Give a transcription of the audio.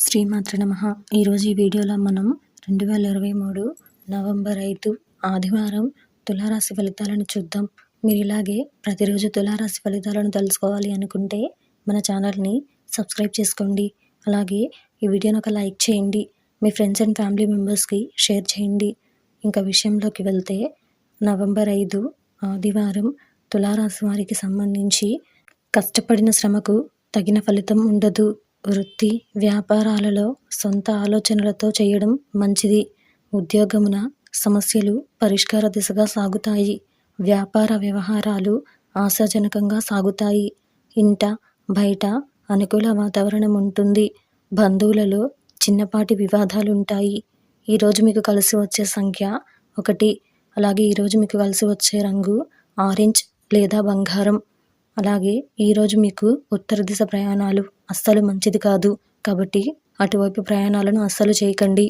శ్రీమాత్ర నమః. ఈరోజు ఈ వీడియోలో మనం 2023 నవంబర్ 5 ఆదివారం తులారాశి ఫలితాలను చూద్దాం. మీరు ఇలాగే ప్రతిరోజు తులారాశి ఫలితాలను తెలుసుకోవాలి అనుకుంటే మన ఛానల్ని సబ్స్క్రైబ్ చేసుకోండి. అలాగే ఈ వీడియోని ఒక లైక్ చేయండి. మీ ఫ్రెండ్స్ అండ్ ఫ్యామిలీ మెంబర్స్కి షేర్ చేయండి. ఇంకా విషయంలోకి వెళ్తే నవంబర్ 5 ఆదివారం తులారాశి వారికి సంబంధించి కష్టపడిన శ్రమకు తగిన ఫలితం ఉండదు. వృత్తి వ్యాపారాలలో సొంత ఆలోచనలతో చేయడం మంచిది. ఉద్యోగమున సమస్యలు పరిష్కార దిశగా సాగుతాయి. వ్యాపార వ్యవహారాలు ఆశాజనకంగా సాగుతాయి. ఇంట బయట అనుకూల వాతావరణం ఉంటుంది. బంధువులలో చిన్నపాటి వివాదాలు ఉంటాయి. ఈరోజు మీకు కలిసి వచ్చే సంఖ్య 1. అలాగే ఈరోజు మీకు కలిసి వచ్చే రంగు ఆరెంజ్ లేదా బంగారం. అలాగే ఈరోజు మీకు ఉత్తర దిశ ప్రయాణాలు అస్సలు మంచిది కాదు. కాబట్టి అటువైపు ప్రయాణాలను అస్సలు చేయకండి.